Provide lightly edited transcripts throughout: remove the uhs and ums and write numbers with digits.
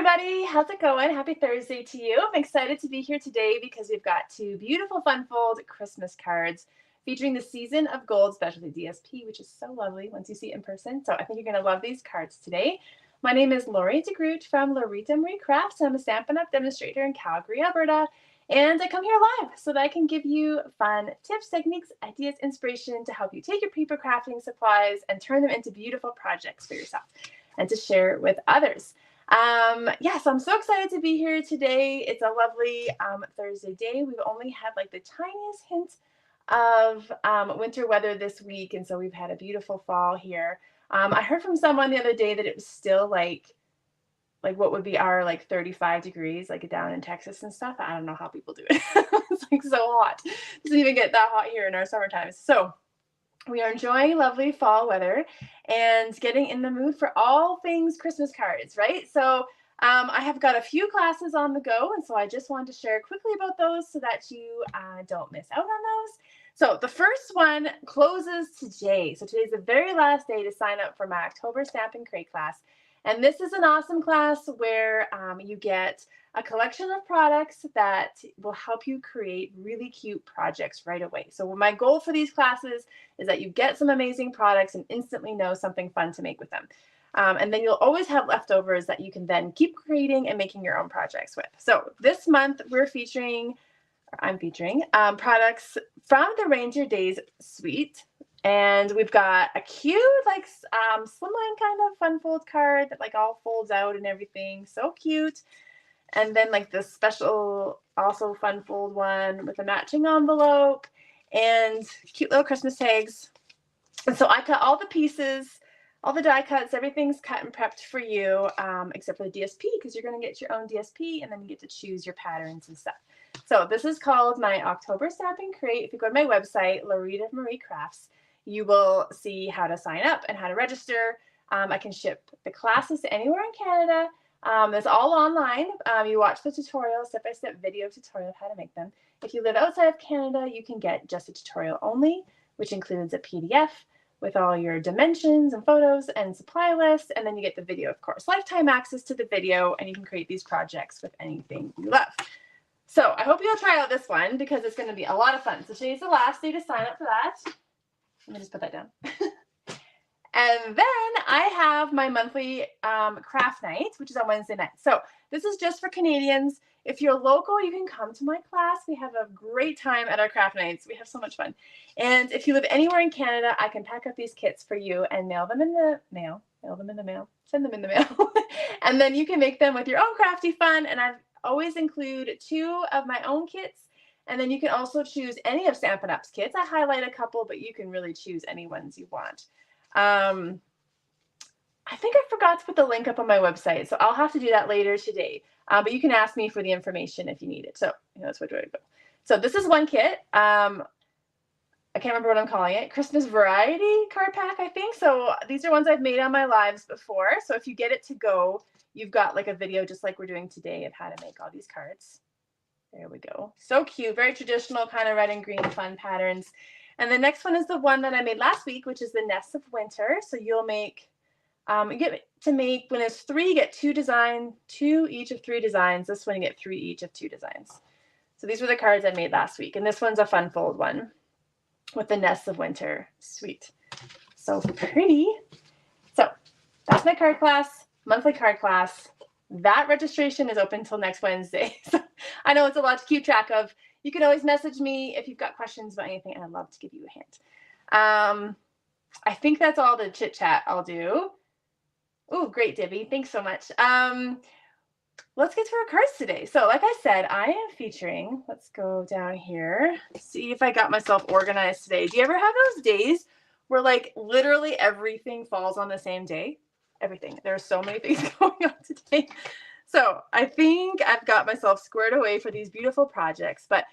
everybody, how's it going? Happy Thursday to you. I'm excited to be here today because we've got two beautiful fun fold Christmas cards featuring the Season of Gold Specialty DSP, which is so lovely once you see it in person. So I think you're going to love these cards today. My name is Lori from Loritamarie Crafts. I'm a Stampin' Up demonstrator in Calgary, Alberta. And I come here live so that I can give you fun tips, techniques, ideas, inspiration to help you take your paper crafting supplies and turn them into beautiful projects for yourself and to share with others. So I'm so excited to be here today. It's a lovely Thursday day. We've only had like the tiniest hint of winter weather this week, and so we've had a beautiful fall here. I heard from someone the other day that it was still like what would be our 35 degrees, like down in Texas and stuff. I don't know how people do it. It's like so hot. It doesn't even get that hot here in our summertime. So we are enjoying lovely fall weather and getting in the mood for all things Christmas cards, right? So I have got a few classes on the go, and so I just wanted to share quickly about those so that you don't miss out on those. So the first one closes today. So today's the very last day to sign up for my October Stamp and Crate class. And this is an awesome class where you get a collection of products that will help you create really cute projects right away. So my goal for these classes is that you get some amazing products and instantly know something fun to make with them. And then you'll always have leftovers that you can then keep creating and making your own projects with. So this month I'm featuring products from the Ranger Days suite. And we've got a cute, slimline kind of fun fold card that all folds out and everything. So cute. And then this special, also fun fold one with a matching envelope and cute little Christmas tags. And so I cut all the pieces, all the die cuts, everything's cut and prepped for you, except for the DSP, because you're going to get your own DSP and then you get to choose your patterns and stuff. So this is called my October Stamp and Crate. If you go to my website, Loritamarie Crafts, you will see how to sign up and how to register. I can ship the classes to anywhere in Canada. It's all online. You watch the tutorial, step-by-step video tutorial of how to make them. If you live outside of Canada, you can get just a tutorial only, which includes a PDF with all your dimensions and photos and supply lists, and then you get the video, of course. Lifetime access to the video, and you can create these projects with anything you love. So I hope you'll try out this one because it's going to be a lot of fun. So today's the last day to sign up for that. Let me just put that down. And then I have my monthly craft night, which is on Wednesday night. So this is just for Canadians. If you're local, you can come to my class. We have a great time at our craft nights. We have so much fun. And if you live anywhere in Canada, I can pack up these kits for you and mail them in the mail. Send them in the mail. And then you can make them with your own crafty fun. And I always include 2 of my own kits. And then you can also choose any of Stampin' Up's kits. I highlight a couple, but you can really choose any ones you want. I think I forgot to put the link up on my website, so I'll have to do that later today. But you can ask me for the information if you need it. So that's where do I go? So this is one kit. I can't remember what I'm calling it. Christmas variety card pack, I think. So these are ones I've made on my lives before. So if you get it to go, you've got a video just like we're doing today of how to make all these cards. There we go. So cute. Very traditional kind of red and green fun patterns. And the next one is the one that I made last week, which is the Nests of Winter. So you'll make, you get to make, when it's 3, you get 2 each of 3 designs. This one you get 3 each of 2 designs. So these were the cards I made last week. And this one's a fun fold one with the Nests of Winter. Sweet. So pretty. So that's my card class, monthly card class. That registration is open until next Wednesday. So I know it's a lot to keep track of. You can always message me if you've got questions about anything, and I'd love to give you a hint. I think that's all the chit chat I'll do. Oh, great, Debbie. Thanks so much. Let's get to our cards today. So like I said, I am featuring, let's go down here, see if I got myself organized today. Do you ever have those days where literally everything falls on the same day? Everything. There are so many things going on today. So I think I've got myself squared away for these beautiful projects, but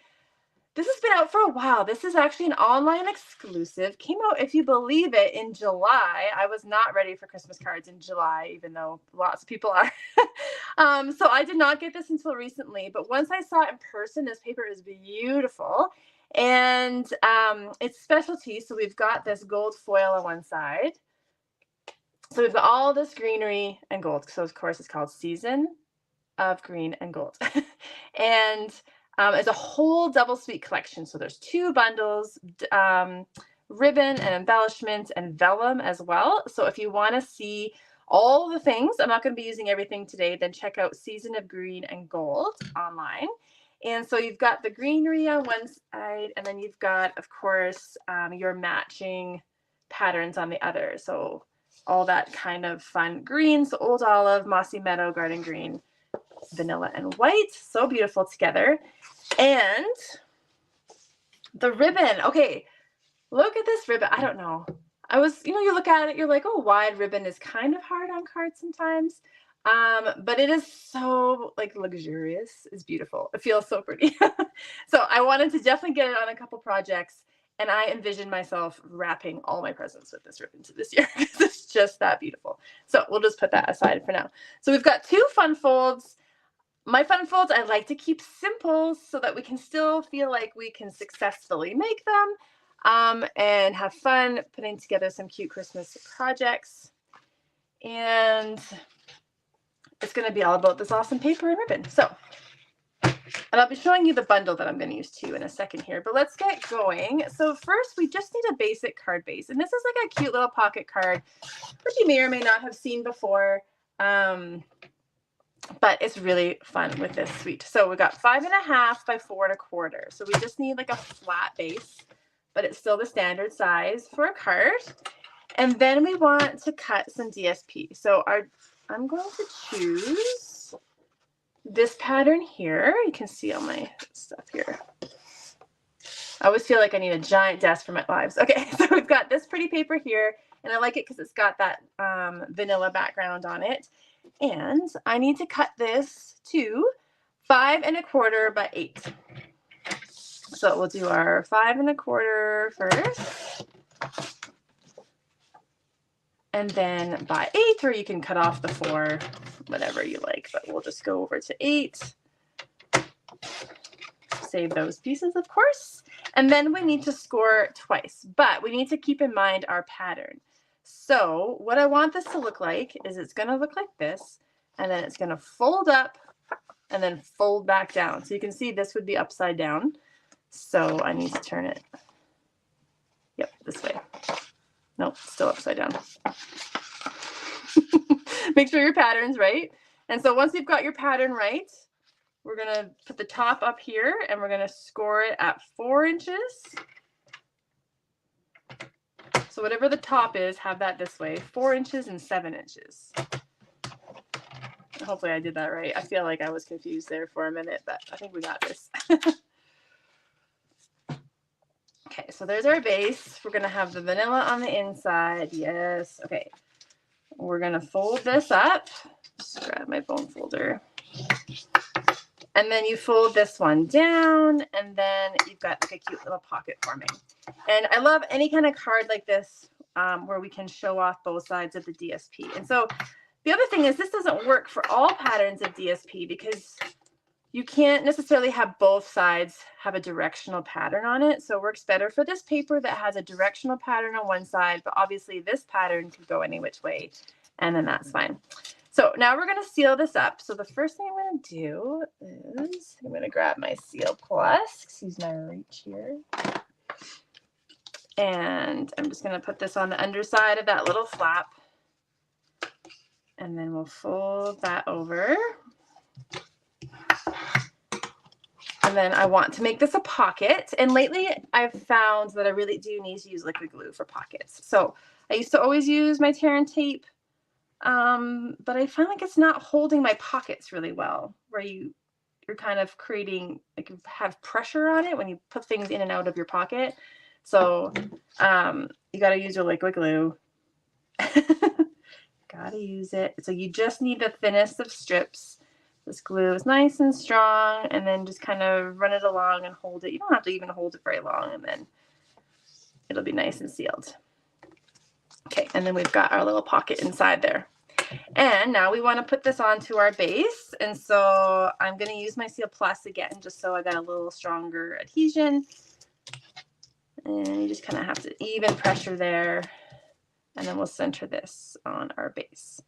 this has been out for a while. This is actually an online exclusive. Came out, if you believe it, in July. I was not ready for Christmas cards in July, even though lots of people are. So I did not get this until recently, but once I saw it in person, this paper is beautiful. And it's specialty. So we've got this gold foil on one side. So we've got all this greenery and gold. So of course it's called Season of green and gold. And it's a whole double suite collection. So there's 2 bundles, ribbon and embellishments and vellum as well. So if you want to see all the things, I'm not going to be using everything today, then check out Season of Green and Gold online. And so you've got the greenery on one side, and then you've got, of course, your matching patterns on the other. So all that kind of fun greens, old olive, mossy meadow, garden green, vanilla, and white. So beautiful together. And the ribbon. Okay, look at this ribbon. I don't know. You look at it, you're like, oh, wide ribbon is kind of hard on cards sometimes. But it is so like luxurious. It's beautiful. It feels so pretty. So I wanted to definitely get it on a couple projects, and I envisioned myself wrapping all my presents with this ribbon this year because it's just that beautiful. So we'll just put that aside for now. So we've got 2 fun folds. My fun folds I like to keep simple so that we can still feel like we can successfully make them and have fun putting together some cute Christmas projects. And it's going to be all about this awesome paper and ribbon. So, and I'll be showing you the bundle that I'm going to use too in a second here, but let's get going. So first we just need a basic card base, and this is like a cute little pocket card, which you may or may not have seen before. But it's really fun with this suite. So we got 5.5 by 4.25. So we just need like a flat base, but it's still the standard size for a card. And then we want to cut some DSP. So I'm going to choose this pattern here. You can see all my stuff here. I always feel like I need a giant desk for my lives. Okay, so we've got this pretty paper here, and I like it because it's got that vanilla background on it. And I need to cut this to 5.25 by 8. So we'll do our 5.25 first, and then by 8, or you can cut off the 4, whatever you like, but we'll just go over to 8. Save those pieces, of course. And then we need to score twice, but we need to keep in mind our pattern. So what I want this to look like is it's going to look like this, and then it's going to fold up and then fold back down. So you can see this would be upside down. So I need to turn it, yep, this way. Nope, still upside down. Make sure your pattern's right. And so once you've got your pattern right, we're going to put the top up here, and we're going to score it at 4 inches. So whatever the top is, have that this way, 4 inches and 7 inches. Hopefully I did that right. I feel like I was confused there for a minute, but I think we got this. Okay, so there's our base. We're going to have the vanilla on the inside. Yes. Okay. We're going to fold this up. Just grab my bone folder. And then you fold this one down, and then you've got like a cute little pocket forming. And I love any kind of card like this where we can show off both sides of the DSP. And so the other thing is this doesn't work for all patterns of DSP because you can't necessarily have both sides have a directional pattern on it. So it works better for this paper that has a directional pattern on one side, but obviously this pattern could go any which way, and then that's fine. So now we're going to seal this up. So the first thing I'm going to do is I'm going to grab my Seal Plus, excuse my reach here. And I'm just going to put this on the underside of that little flap. And then we'll fold that over. And then I want to make this a pocket. And lately I've found that I really do need to use liquid glue for pockets. So I used to always use my tear and tape. But I find like it's not holding my pockets really well, where you're kind of creating, like you have pressure on it when you put things in and out of your pocket. So you got to use your liquid glue. Got to use it. So you just need the thinnest of strips. This glue is nice and strong, and then just kind of run it along and hold it. You don't have to even hold it very long, and then it'll be nice and sealed. Okay, and then we've got our little pocket inside there. And now we want to put this onto our base. And so I'm going to use my Seal Plus again, just so I got a little stronger adhesion. And you just kind of have to even pressure there. And then we'll center this on our base.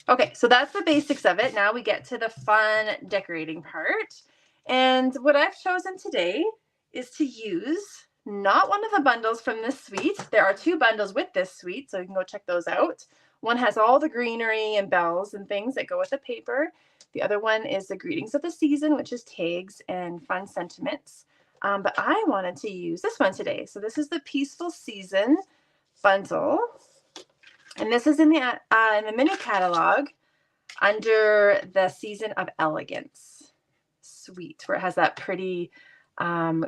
Okay, so that's the basics of it. Now we get to the fun decorating part. And what I've chosen today is to use not one of the bundles from this suite. There are 2 bundles with this suite, so you can go check those out. One has all the greenery and bells and things that go with the paper. The other one is the greetings of the season, which is tags and fun sentiments. But I wanted to use this one today. So this is the Peaceful Season bundle. And this is in the mini catalog under the Season of Elegance suite, where it has that pretty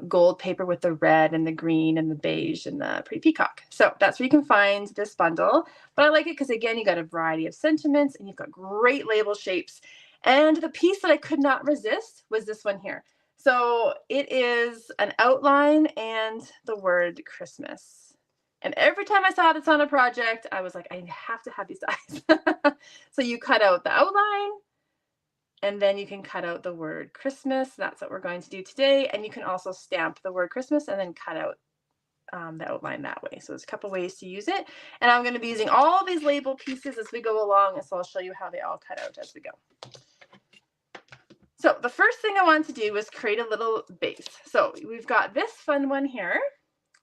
gold paper with the red and the green and the beige and the pretty peacock. So that's where you can find this bundle. But I like it because, again, you got a variety of sentiments and you've got great label shapes. And the piece that I could not resist was this one here. So it is an outline and the word Christmas. And every time I saw this on a project, I was like, I have to have these dies. So you cut out the outline, and then you can cut out the word Christmas. That's what we're going to do today. And you can also stamp the word Christmas and then cut out the outline that way. So there's a couple ways to use it. And I'm going to be using all these label pieces as we go along. And so I'll show you how they all cut out as we go. So the first thing I want to do is create a little base. So we've got this fun one here.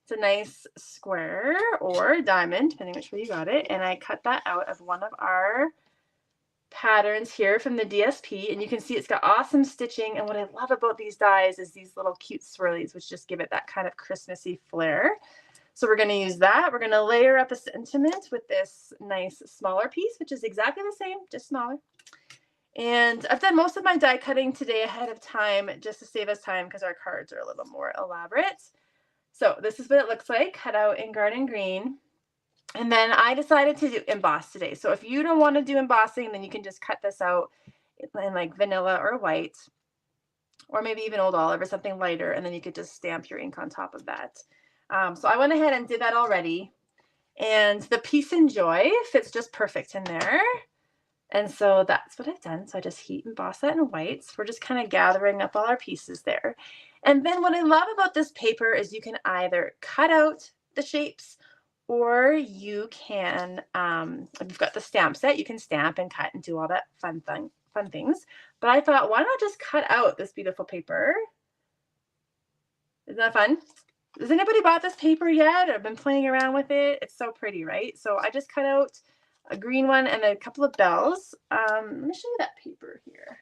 It's a nice square or diamond, depending which way you got it. And I cut that out of one of our patterns here from the DSP. And you can see it's got awesome stitching. And what I love about these dies is these little cute swirlies, which just give it that kind of Christmassy flair. So we're going to use that. We're going to layer up a sentiment with this nice smaller piece, which is exactly the same, just smaller. And I've done most of my die cutting today ahead of time just to save us time because our cards are a little more elaborate. So this is what it looks like, cut out in garden green. And then I decided to do emboss today. So if you don't want to do embossing, then you can just cut this out in like vanilla or white, or maybe even old olive or something lighter. And then you could just stamp your ink on top of that. So I went ahead and did that already. And the Peace and Joy fits just perfect in there. And so that's what I've done. So I just heat emboss that in whites. We're just kind of gathering up all our pieces there. And then what I love about this paper is you can either cut out the shapes, or you can, if you've got the stamp set, you can stamp and cut and do all that fun things. But I thought, why not just cut out this beautiful paper? Isn't that fun? Has anybody bought this paper yet or been playing around with it? It's so pretty, right? So I just cut out a green one and a couple of bells. Let me show you that paper here.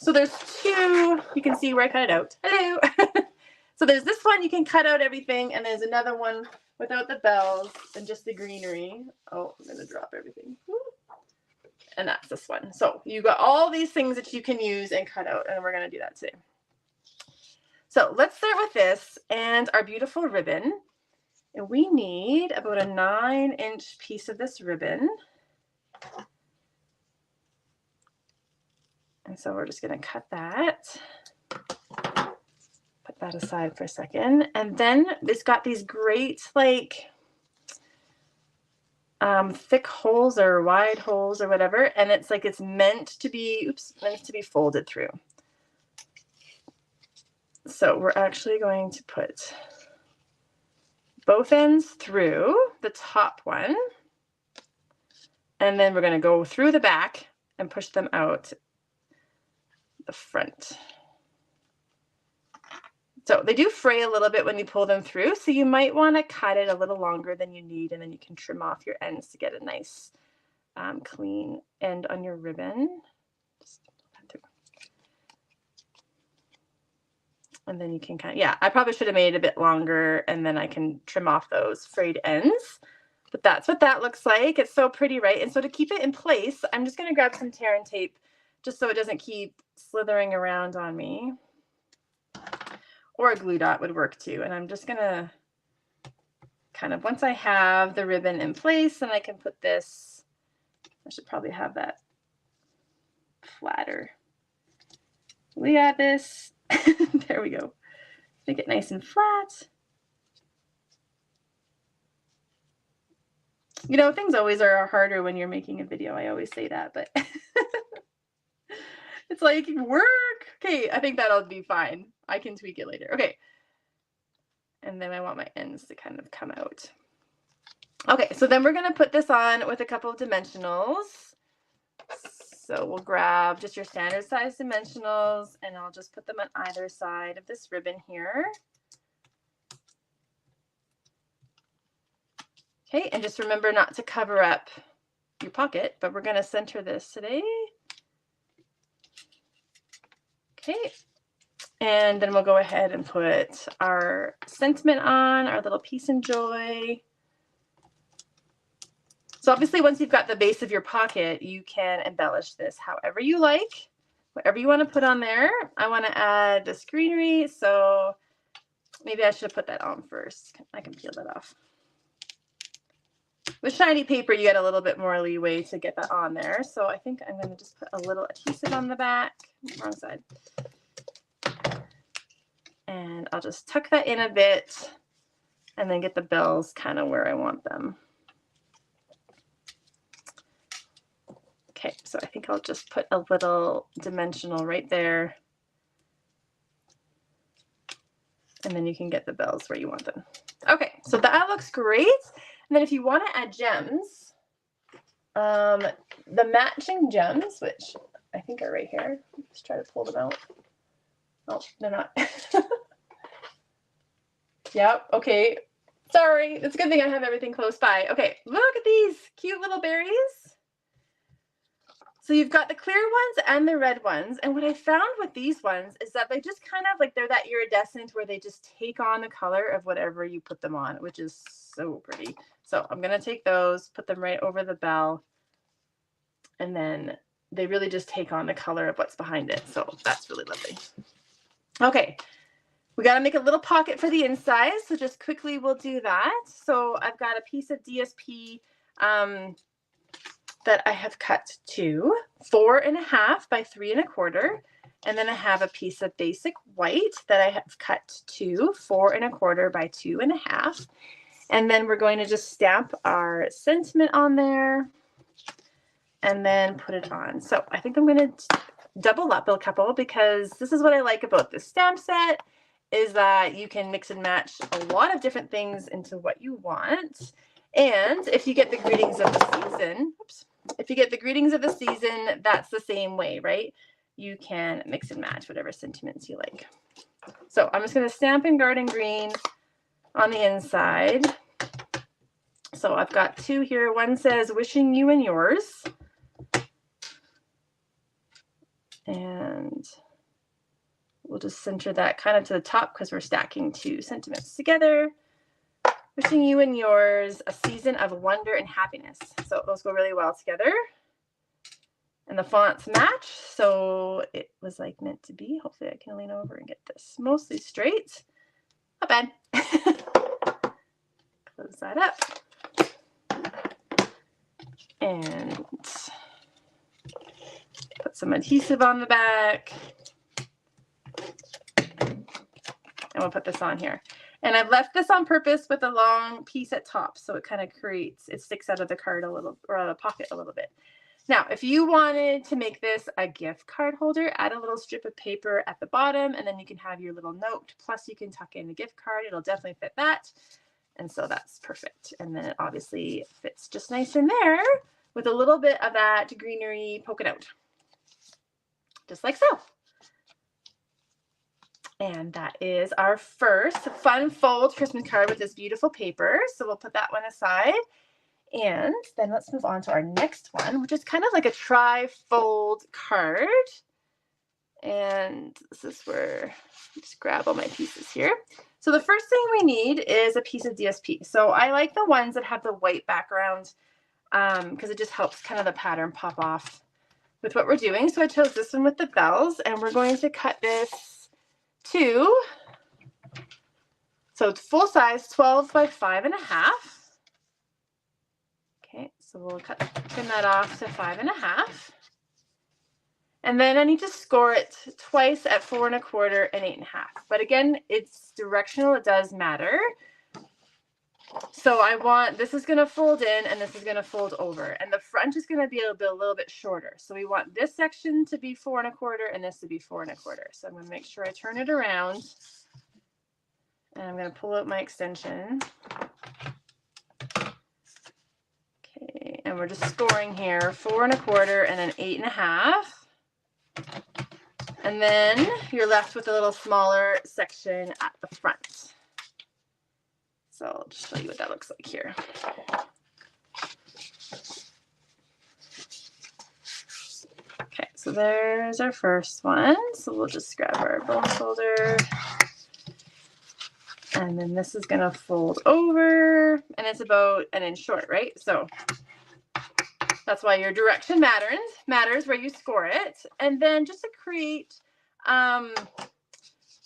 So there's 2, you can see where I cut it out. Hello. So there's this one, you can cut out everything, and there's another one without the bells and just the greenery. Oh, I'm gonna drop everything. And that's this one. So you've got all these things that you can use and cut out, and we're gonna do that today. So let's start with this and our beautiful ribbon. And we need about a 9-inch piece of this ribbon. And so we're just going to cut that, put that aside for a second. And then it's got these great, like, thick holes or wide holes or whatever. And it's like it's meant to be, meant to be folded through. So we're actually going to put both ends through the top one. And then we're going to go through the back and push them out the front. So they do fray a little bit when you pull them through, so you might want to cut it a little longer than you need, and then you can trim off your ends to get a nice clean end on your ribbon. Just pull that through. And then you can kind of, yeah, I probably should have made it a bit longer, and then I can trim off those frayed ends. But that's what that looks like. It's so pretty, right? And so to keep it in place, I'm just going to grab some tear and tape just so it doesn't keep slithering around on me. Or a glue dot would work too. And I'm just going to kind of, once I have the ribbon in place, and I can put this, I should probably have that flatter. We got this. There we go. Make it nice and flat. You know, things always are harder when you're making a video. I always say that, but it's like work. Okay, I think that'll be fine. I can tweak it later. Okay. And then I want my ends to kind of come out. Okay, so then we're going to put this on with a couple of dimensionals. So we'll grab just your standard size dimensionals, and I'll just put them on either side of this ribbon here. Okay, and just remember not to cover up your pocket, but we're going to center this today. Okay, and then we'll go ahead and put our sentiment on, our little peace and joy. So obviously once you've got the base of your pocket, you can embellish this however you like, whatever you want to put on there. I want to add this greenery, so maybe I should have put that on first. I can peel that off. With shiny paper, you get a little bit more leeway to get that on there. So I think I'm going to just put a little adhesive on the back. Wrong side. And I'll just tuck that in a bit and then get the bells kind of where I want them. Okay, so I think I'll just put a little dimensional right there. And then you can get the bells where you want them. Okay, so that looks great. And then if you want to add gems, the matching gems, which I think are right here. Let's try to pull them out. Oh, they're not. Yep, okay. Sorry, it's a good thing I have everything close by. Okay, look at these cute little berries. So you've got the clear ones and the red ones. And what I found with these ones is that they just kind of like, they're that iridescent where they just take on the color of whatever you put them on, which is so pretty. So I'm going to take those, put them right over the bell. And then they really just take on the color of what's behind it. So that's really lovely. Okay. We got to make a little pocket for the inside. So just quickly, we'll do that. So I've got a piece of DSP, that I have cut to 4.5 by 3.25, and then I have a piece of basic white that I have cut to 4.25 by 2.5, and then we're going to just stamp our sentiment on there and then put it on. So I think I'm going to double up a couple, because this is what I like about this stamp set, is that you can mix and match a lot of different things into what you want. And if you get the greetings of the season, oops, if you get the greetings of the season, that's the same way, right? You can mix and match whatever sentiments you like. So I'm just going to stamp in Garden Green on the inside. So I've got two here. One says, wishing you and yours. And we'll just center that kind of to the top because we're stacking two sentiments together. Wishing you and yours a season of wonder and happiness. So those go really well together. And the fonts match, so it was like meant to be. Hopefully I can lean over and get this mostly straight. Not bad. Close that up. And put some adhesive on the back. And we'll put this on here. And I've left this on purpose with a long piece at top, so it kind of creates, it sticks out of the card a little, or out of the pocket a little bit. Now, if you wanted to make this a gift card holder, add a little strip of paper at the bottom, and then you can have your little note. Plus, you can tuck in the gift card. It'll definitely fit that. And so that's perfect. And then it obviously fits just nice in there with a little bit of that greenery poking out. Just like so. And that is our first fun fold Christmas card with this beautiful paper. So we'll put that one aside. And then let's move on to our next one, which is kind of like a tri-fold card. And this is where I just grab all my pieces here. So the first thing we need is a piece of DSP. So I like the ones that have the white background because it just helps kind of the pattern pop off with what we're doing. So I chose this one with the bells, and we're going to cut this to, so it's full size, 12 by 5.5. Okay, so we'll trim that off to 5.5. And then I need to score it twice at 4.25 and 8.5. But again, it's directional, it does matter. So I want, this is going to fold in and this is going to fold over. And the front is going to be a little bit shorter. So we want this section to be 4.25 and this to be 4.25. So I'm going to make sure I turn it around. And I'm going to pull out my extension. and we're just scoring here 4 1/4 and then 8 1/2. And then you're left with a little smaller section at the front. So I'll just show you what that looks like here. Okay, so there's our first one. So we'll just grab our bone folder. And then this is going to fold over, and it's about 1 inch short, right? So that's why your direction matters where you score it. And then just to create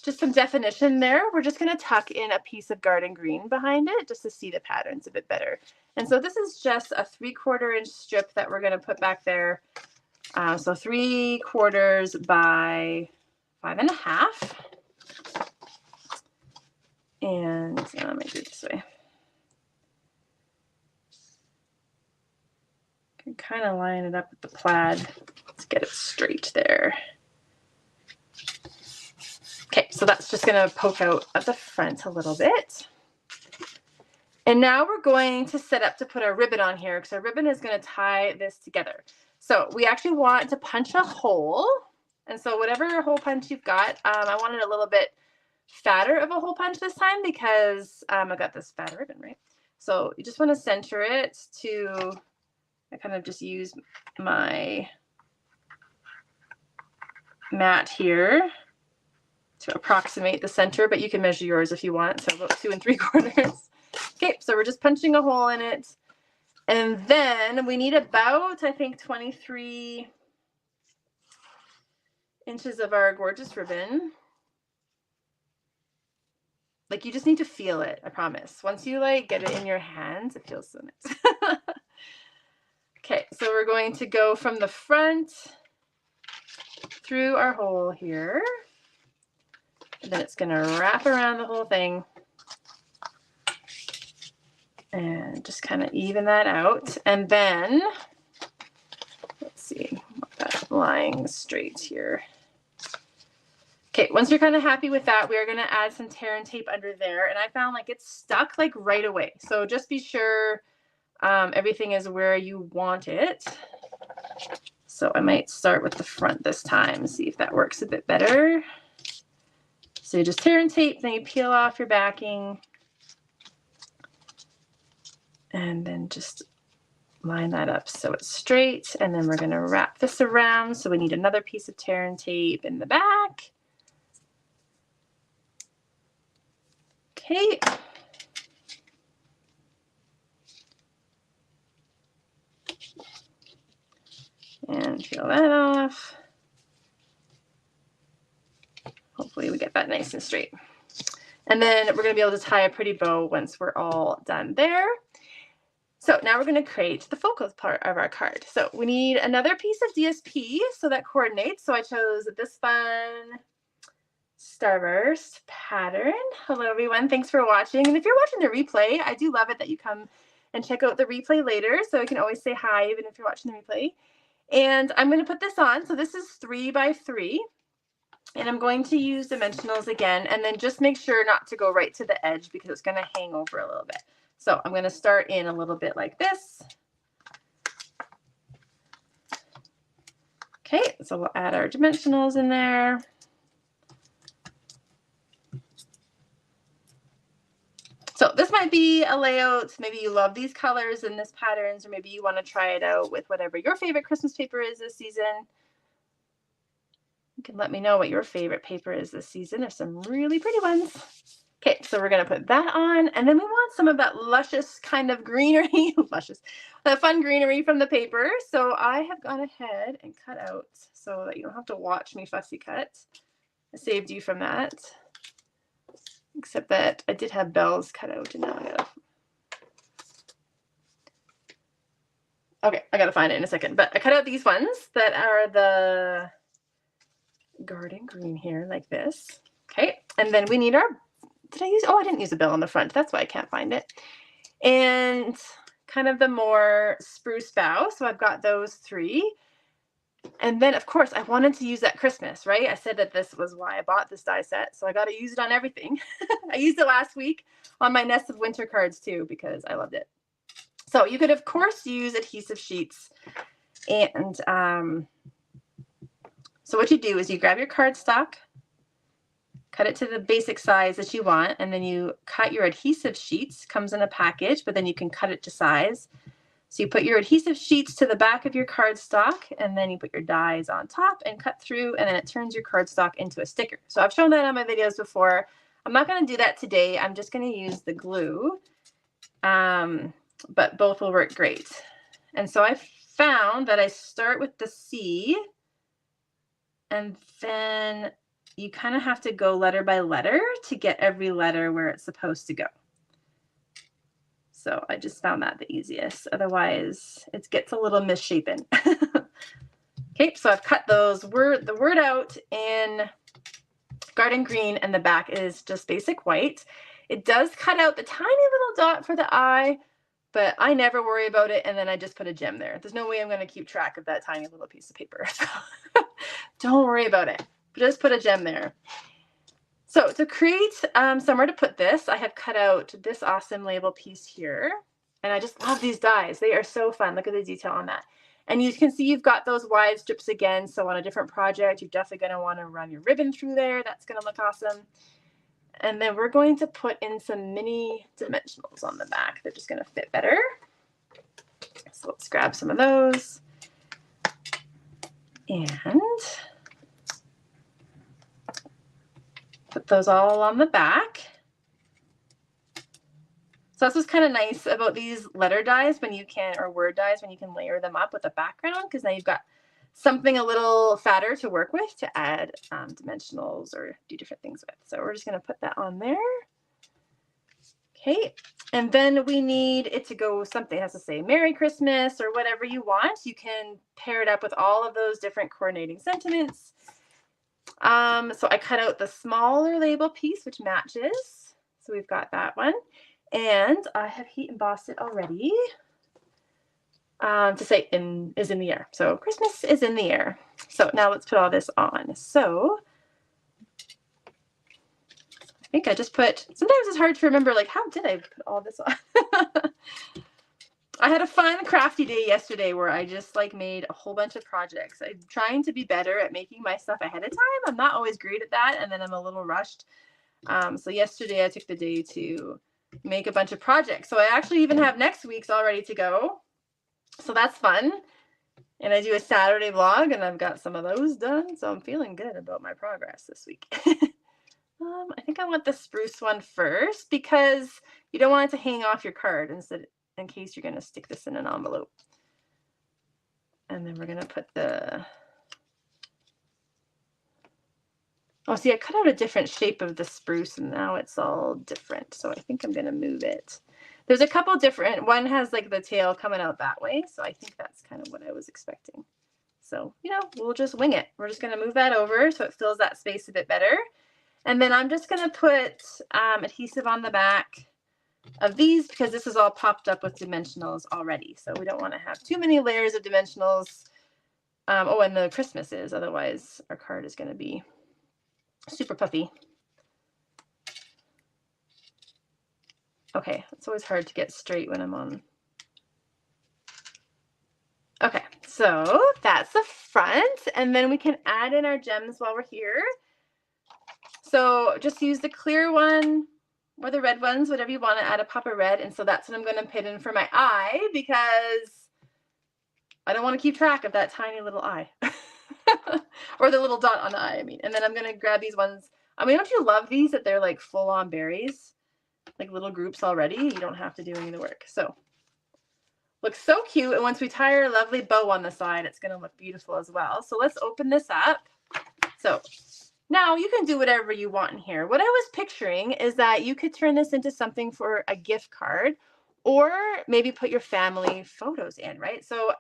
just some definition there, we're just going to tuck in a piece of garden green behind it just to see the patterns a bit better. And so this is just a 3/4 inch strip that we're going to put back there. So 3/4 by 5 1/2. And let me do it this way. Can kind of line it up with the plaid. Let's get it straight there. Okay, so that's just going to poke out at the front a little bit. And now we're going to set up to put our ribbon on here because our ribbon is going to tie this together. So we actually want to punch a hole. And so whatever hole punch you've got, I wanted a little bit fatter of a hole punch this time because I got this fat ribbon, right? So you just want to center it to, I kind of just use my mat here to approximate the center, but you can measure yours if you want. So about 2 3/4. Okay, so we're just punching a hole in it. And then we need about, I think, 23 inches of our gorgeous ribbon. Like, you just need to feel it, I promise. Once you like get it in your hands, it feels so nice. Okay, so we're going to go from the front through our hole here. And then it's going to wrap around the whole thing. And just kind of even that out. And then, let's see, that lying straight here. Okay, once you're kind of happy with that, we are going to add some tear and tape under there. And I found like it's stuck like right away. So just be sure everything is where you want it. So I might start with the front this time, see if that works a bit better. So you just tear and tape, then you peel off your backing. And then just line that up so it's straight. And then we're going to wrap this around. So we need another piece of tear and tape in the back. Okay. And peel that off. Hopefully we get that nice and straight. And then we're going to be able to tie a pretty bow once we're all done there. So now we're going to create the focal part of our card. So we need another piece of DSP so that coordinates. So I chose this fun Starburst pattern. Hello everyone, thanks for watching. And if you're watching the replay, I do love it that you come and check out the replay later. So you can always say hi even if you're watching the replay. And I'm going to put this on. So this is 3 by 3. And I'm going to use dimensionals again, and then just make sure not to go right to the edge because it's going to hang over a little bit. So I'm going to start in a little bit like this. Okay, so we'll add our dimensionals in there. So this might be a layout. Maybe you love these colors and this patterns, or maybe you want to try it out with whatever your favorite Christmas paper is this season. You can let me know what your favorite paper is this season. There's some really pretty ones. Okay, so we're going to put that on. And then we want some of that luscious kind of greenery, luscious, that fun greenery from the paper. So I have gone ahead and cut out so that you don't have to watch me fussy cut. I saved you from that. Except that I did have bells cut out and now I gotta... Okay, I gotta find it in a second. But I cut out these ones that are the garden green here, like this. Okay, and then we need our, did I use, oh, I didn't use a bell on the front. That's why I can't find it. And kind of the more spruce bough. So I've got those 3. And then, of course, I wanted to use that Christmas, right? I said that this was why I bought this die set. So I got to use it on everything. I used it last week on my Nest of Winter cards too because I loved it. So you could, of course, use adhesive sheets. And so what you do is you grab your cardstock, cut it to the basic size that you want, and then you cut your adhesive sheets. Comes in a package, but then you can cut it to size. So you put your adhesive sheets to the back of your cardstock, and then you put your dies on top and cut through, and then it turns your cardstock into a sticker. So I've shown that on my videos before. I'm not going to do that today. I'm just going to use the glue, but both will work great. And so I found that I start with the C, and then you kind of have to go letter by letter to get every letter where it's supposed to go. So I just found that the easiest. Otherwise, it gets a little misshapen. Okay, so I've cut the word out in garden green, and the back is just basic white. It does cut out the tiny little dot for the eye, but I never worry about it, and then I just put a gem there. There's no way I'm going to keep track of that tiny little piece of paper. So don't worry about it. Just put a gem there. So to create somewhere to put this, I have cut out this awesome label piece here. And I just love these dies. They are so fun. Look at the detail on that. And you can see you've got those wide strips again. So on a different project, you're definitely going to want to run your ribbon through there. That's going to look awesome. And then we're going to put in some mini dimensionals on the back. They're just going to fit better. So let's grab some of those. And put those all on the back. So that's what's kind of nice about these letter dies when you can, or word dies, when you can layer them up with a background, because now you've got something a little fatter to work with to add dimensionals or do different things with. So we're just going to put that on there. Okay, and then we need it to go something. It has to say Merry Christmas or whatever you want. You can pair it up with all of those different coordinating sentiments. So I cut out the smaller label piece, which matches. So we've got that one. And I have heat embossed it already to say is in the air. So Christmas is in the air. So now let's put all this on. So I think I just put, sometimes it's hard to remember, like, how did I put all this on? I had a fun crafty day yesterday where I just like made a whole bunch of projects. I'm trying to be better at making my stuff ahead of time. I'm not always great at that, and then I'm a little rushed. So yesterday I took the day to make a bunch of projects. So I actually even have next week's all ready to go. So that's fun. And I do a Saturday vlog, and I've got some of those done. So I'm feeling good about my progress this week. I think I want the spruce one first, because you don't want it to hang off your card in case you're going to stick this in an envelope. And then we're going to put the, oh, see, I cut out a different shape of the spruce, and now it's all different. So I think I'm going to move it. There's a couple different, one has like the tail coming out that way. So I think that's kind of what I was expecting. So, you know, we'll just wing it. We're just going to move that over so it fills that space a bit better. And then I'm just going to put adhesive on the back of these, because this is all popped up with dimensionals already. So we don't want to have too many layers of dimensionals. Oh, and the Christmas is, otherwise our card is going to be super puffy. Okay, it's always hard to get straight when I'm on. Okay, so that's the front, and then we can add in our gems while we're here. So just use the clear one or the red ones, whatever you want to add a pop of red. And so that's what I'm going to put in for my eye, because I don't want to keep track of that tiny little eye or the little dot on the eye, I mean. And then I'm going to grab these ones. I mean, don't you love these, that they're like full on berries, like little groups already? You don't have to do any of the work. So looks so cute. And once we tie our lovely bow on the side, it's going to look beautiful as well. So let's open this up. So now you can do whatever you want in here. What I was picturing is that you could turn this into something for a gift card, or maybe put your family photos in, right? So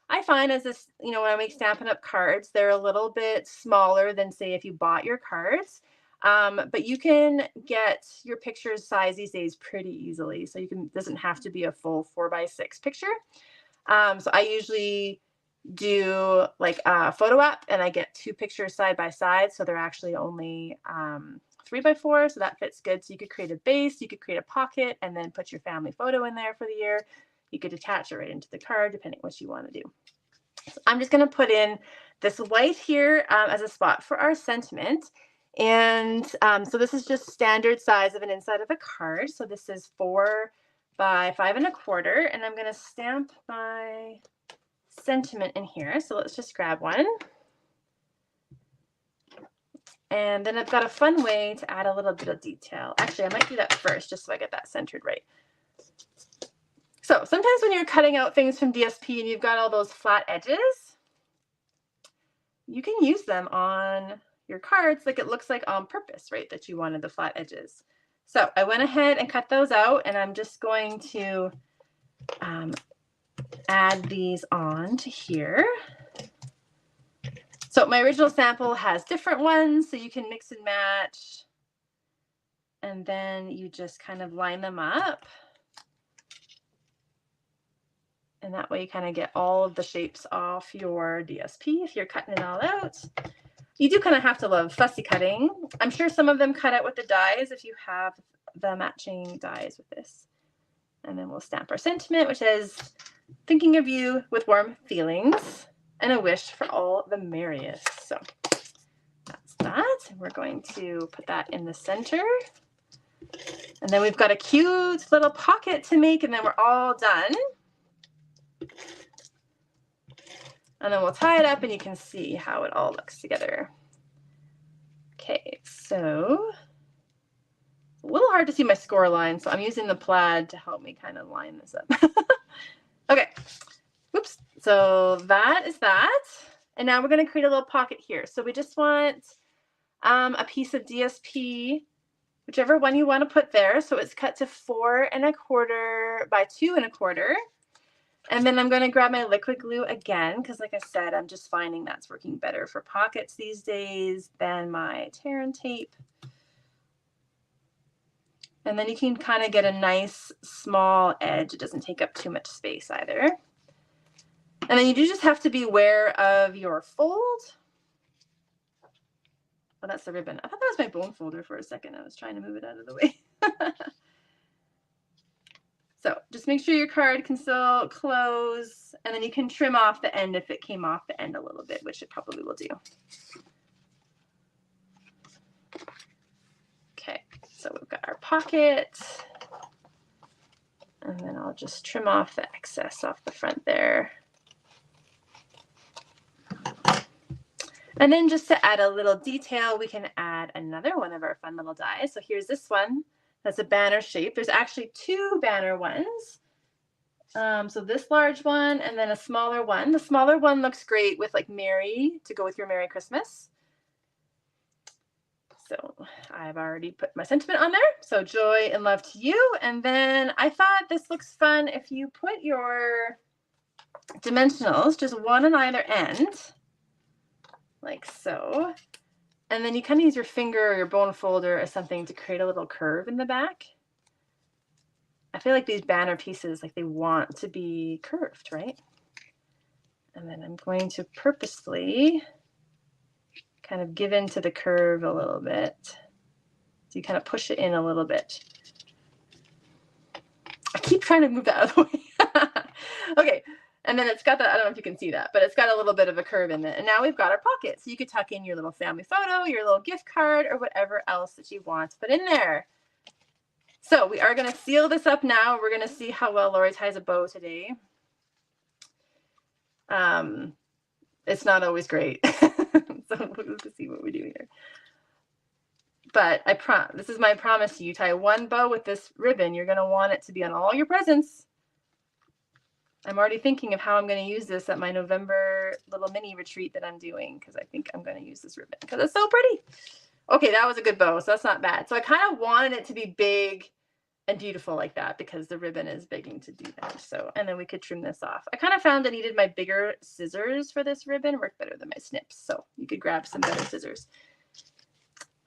I find as this, you know, when I make Stampin' Up cards, they're a little bit smaller than, say, if you bought your cards. But you can get your pictures size these days pretty easily. So you can, doesn't have to be a full 4x6 picture. So I usually do like a photo app, and I get 2 pictures side by side. So they're actually only 3x4. So that fits good. So you could create a base, you could create a pocket, and then put your family photo in there for the year. You could attach it right into the card, depending what you want to do. So I'm just going to put in this white here as a spot for our sentiment. And so this is just standard size of an inside of a card. So this is 4 by 5 1/4. And I'm going to stamp my sentiment in here. So let's just grab one. And then I've got a fun way to add a little bit of detail. Actually, I might do that first just so I get that centered right. So sometimes when you're cutting out things from DSP and you've got all those flat edges, you can use them on your cards like it looks like on purpose, right? That you wanted the flat edges. So I went ahead and cut those out, and I'm just going to add these on to here. So my original sample has different ones, so you can mix and match. And then you just kind of line them up. And that way you kind of get all of the shapes off your DSP if you're cutting it all out. You do kind of have to love fussy cutting. I'm sure some of them cut out with the dies if you have the matching dies with this. And then we'll stamp our sentiment, which is thinking of you with warm feelings and a wish for all the merriest. So that's that. We're going to put that in the center. And then we've got a cute little pocket to make, and then we're all done. And then we'll tie it up and you can see how it all looks together. Okay, so it's a little hard to see my score line, so I'm using the plaid to help me kind of line this up. Okay, whoops. So that is that. And now we're going to create a little pocket here. So we just want a piece of DSP, whichever one you want to put there. So it's cut to 4 1/4 by 2 1/4. And then I'm going to grab my liquid glue again, because like I said, I'm just finding that's working better for pockets these days than my tear and tape. And then you can kind of get a nice small edge. It doesn't take up too much space either. And then you do just have to be aware of your fold. Oh, that's the ribbon. I thought that was my bone folder for a second. I was trying to move it out of the way. So just make sure your card can still close, and then you can trim off the end if it came off the end a little bit, which it probably will do. Okay, so we've got our pocket, and then I'll just trim off the excess off the front there. And then just to add a little detail, we can add another one of our fun little dies. So here's this one. That's a banner shape. There's actually 2 banner ones. So this large one and then a smaller one. The smaller one looks great with like Merry to go with your Merry Christmas. So I've already put my sentiment on there. So joy and love to you. And then I thought this looks fun if you put your dimensionals, just one on either end, like so. And then you kind of use your finger or your bone folder as something to create a little curve in the back. I feel like these banner pieces, like they want to be curved, right? And then I'm going to purposefully kind of give into the curve a little bit. So you kind of push it in a little bit. I keep trying to move that out of the way. Okay. And then it's got that, I don't know if you can see that, but it's got a little bit of a curve in it. And now we've got our pocket. So you could tuck in your little family photo, your little gift card, or whatever else that you want to put in there. So we are going to seal this up now. We're going to see how well Lori ties a bow today. It's not always great. So we'll see what we do here. But this is my promise to you. Tie one bow with this ribbon. You're going to want it to be on all your presents. I'm already thinking of how I'm going to use this at my November little mini retreat that I'm doing, because I think I'm going to use this ribbon because it's so pretty. Okay, that was a good bow, so that's not bad. So I kind of wanted it to be big and beautiful like that because the ribbon is begging to do that. So, and then we could trim this off. I kind of found I needed my bigger scissors for this ribbon. Worked better than my snips, so you could grab some better scissors.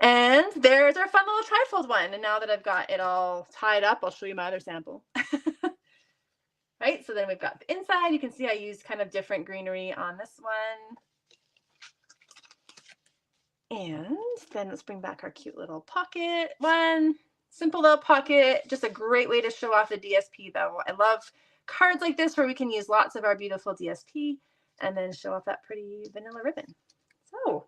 And there's our fun little trifold one. And now that I've got it all tied up, I'll show you my other sample. Right, so then we've got the inside. You can see I used kind of different greenery on this one. And then let's bring back our cute little pocket one. Simple little pocket, just a great way to show off the DSP though. I love cards like this where we can use lots of our beautiful DSP and then show off that pretty vanilla ribbon. So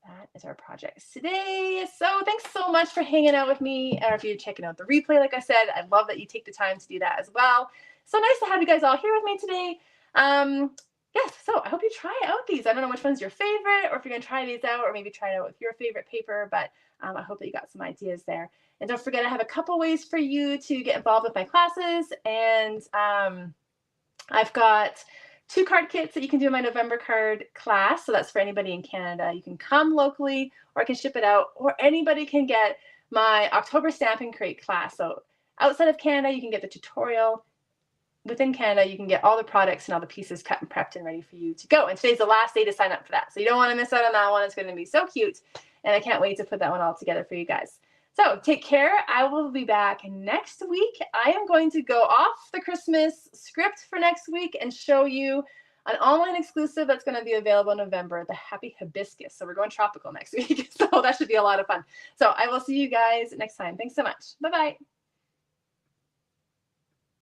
that is our projects today. So thanks so much for hanging out with me. Or if you're checking out the replay, like I said, I love that you take the time to do that as well. So nice to have you guys all here with me today. Yes, so I hope you try out these. I don't know which one's your favorite, or if you're going to try these out, or maybe try it out with your favorite paper, but I hope that you got some ideas there. And don't forget, I have a couple ways for you to get involved with my classes. And I've got 2 card kits that you can do in my November card class. So that's for anybody in Canada. You can come locally, or I can ship it out, or anybody can get my October Stampin' Crate class. So outside of Canada, you can get the tutorial. Within Canada, you can get all the products and all the pieces cut and prepped and ready for you to go. And today's the last day to sign up for that. So you don't want to miss out on that one. It's going to be so cute. And I can't wait to put that one all together for you guys. So take care. I will be back next week. I am going to go off the Christmas script for next week and show you an online exclusive that's going to be available in November, the Happy Hibiscus. So we're going tropical next week. So that should be a lot of fun. So I will see you guys next time. Thanks so much. Bye-bye.